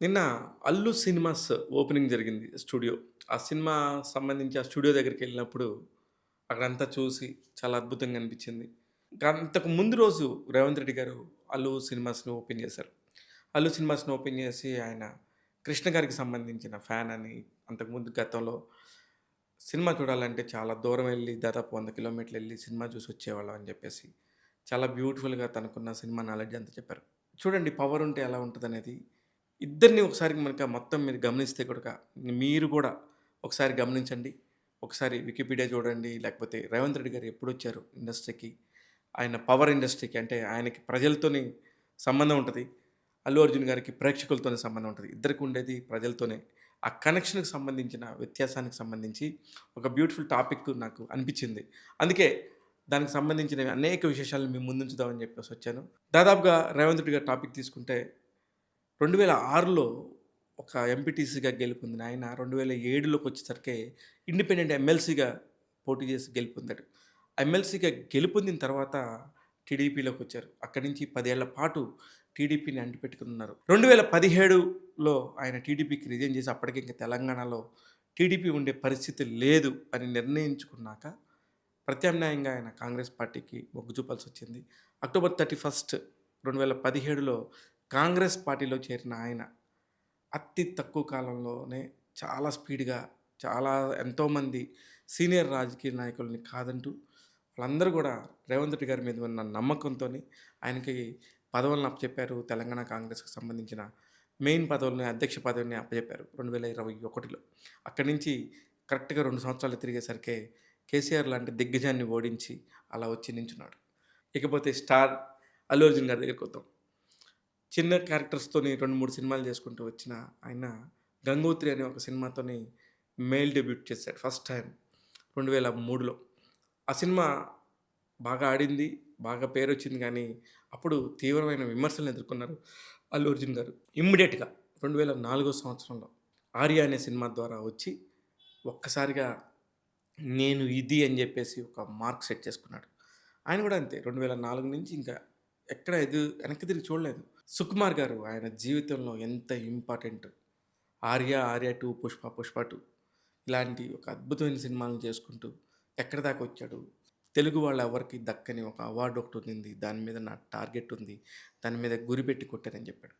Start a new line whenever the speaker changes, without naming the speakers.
నిన్న 'Allu cinemas' opening జరిగింది studio. ఆ సినిమా సంబంధించి ఆ స్టూడియో దగ్గరికెళ్ళినప్పుడు అక్కడంతా చూసి చాలా అద్భుతంగా అనిపించింది. ఇంకా అంతకు ముందు రోజు రేవంత్ రెడ్డి గారు 'అల్లు సినిమాస్‌ని' ఓపెన్ చేశారు. 'అల్లు సినిమాస్‌ని' ఓపెన్ చేసి ఆయన కృష్ణ గారికి సంబంధించిన ఫ్యాన్ అని అంతకుముందు గతంలో సినిమా చూడాలంటే చాలా దూరం వెళ్లి దాదాపు 100 కిలోమీటర్లెళ్లి సినిమా చూసి వచ్చేవాళ్ళం అని చెప్పేసి చాలా బ్యూటిఫుల్‌గా తనకున్న సినిమా నాలెడ్జ్ అంతా చెప్పారు. చూడండి పవర్ ఉంటే ఎలా ఉంటదనేది. ఇద్దరిని ఒకసారి మనక మొత్తం మీరు గమనిస్తే గనుక మీరు కూడా ఒకసారి గమనించండి. ఒకసారి వికీపీడియా చూడండి. లేకపోతే రేవంత్ రెడ్డి గారు ఎప్పుడొచ్చారు ఇండస్ట్రీకి? ఆయన పవర్ ఇండస్ట్రీకి అంటే ఆయనకి ప్రజలతోని సంబంధం ఉంటది. అల్లు అర్జున్ గారికి ప్రేక్షకులతోని సంబంధం ఉంటది. ఇద్దరికి ఉండేది ప్రజలతోనే. ఆ కనెక్షన్‌కి సంబంధించిన వ్యత్యాసానికి సంబంధించి ఒక బ్యూటిఫుల్ టాపిక్ నాకు అనిపించింది. అందుకే దానికి సంబంధించిన అనేక విశేషాలను మీ ముందుంచుదామని చెప్పేసొచ్చాను. దాదాపుగా రేవంత్ రెడ్డి గారి టాపిక్ తీసుకుంటే 2006లో ఒక ఎంపీటీసీగా గెలుపొందిన ఆయన 2007లోకొచ్చేసరికి ఇండిపెండెంట్ ఎమ్మెల్సీగా పోటీ చేసి గెలుపొందాడు. ఎమ్మెల్సీగా గెలుపొందిన తర్వాత టీడీపీలోకొచ్చారు. అక్కడి నుంచి 10 ఏళ్ల పాటు టీడీపీని అంటిపెట్టుకొనున్నారు. 2017లో ఆయన టీడీపీకి రిజైన్ చేసి అప్పటికి ఇంక తెలంగాణలో టీడీపీ ఉండే పరిస్థితి లేదు అని నిర్ణయించుకున్నాక ప్రత్యామ్నాయంగా ఆయన కాంగ్రెస్ పార్టీకి మొగ్గు చూపాల్సొచ్చింది. అక్టోబర్ 31 2017లో కాంగ్రెస్ పార్టీలో చేరిన ఆయన అతి తక్కువ కాలంలోనే చాలా స్పీడ్‌గా చాలా ఎంతోమంది సీనియర్ రాజకీయ నాయకుల్ని కాదంటూ వాళ్ళందరూ గూడా రేవంత్ రెడ్డి గారి మీద ఉన్న నమ్మకంతోని ఆయనకి పదవులను అప్పచెప్పారు. తెలంగాణ కాంగ్రెస్‌కి సంబంధించిన మెయిన్ పదవులని, అధ్యక్ష పదవిని అప్పజెప్పారు 2021లో. అక్కడి నుంచి కరెక్ట్‌గా 2 సంవత్సరాలు తిరిగేసరికే కేసీఆర్ లాంటి దిగ్గజాన్ని ఓడించి అలా వచ్చి నించున్నాడు. ఇకపోతే స్టార్ అల్లు అర్జున్ గారి దగ్గరికొద్దాం. చిన్న క్యారెక్టర్స్‌తోని 2, 3 సినిమాలు చేసుకుంటూ వచ్చిన ఆయన 'గంగోత్రి' అనే ఒక సినిమాతోని మేల్ డెబ్యూట్ చేశాడు ఫస్ట్ టైమ్ 2003లో. ఆ సినిమా బాగా ఆడింది. బాగా పేరొచ్చింది గానీ, అప్పుడు తీవ్రమైన విమర్శలను ఎదుర్కొన్నారు అల్లు అర్జున్ గారు. ఇమ్మీడియేట్‌గా 2004 సంవత్సరంలో 'ఆర్య' అనే సినిమా ద్వారా వచ్చి ఒక్కసారిగా నేను ఇది అని జెప్పేసి ఒక మార్క్ సెట్ చేసుకున్నాడు. ఆయన గూడా అంతే 2004 నుంచి ఇంకా ఎక్కడ వెనక్కి తిరిగి చూడలేదు. సుకుమార్ గారు ఆయన జీవితంలో ఎంత ఇంపార్టెంట్ 'ఆర్య', 'ఆర్య 2', 'పుష్ప', 'పుష్ప 2' ఇలాంటి ఒక అద్భుతమైన సినిమాలను చేసుకుంటూ ఎక్కడి దాకొచ్చాడు. తెలుగు వాళ్ళెవ్వరికీ దక్కని ఒక అవార్డ్ ఒకటుండింది. దాని మీద నా టార్గెట్ ఉంది. దాని మీద గురి పెట్టి కొట్టానని చెప్పాడు.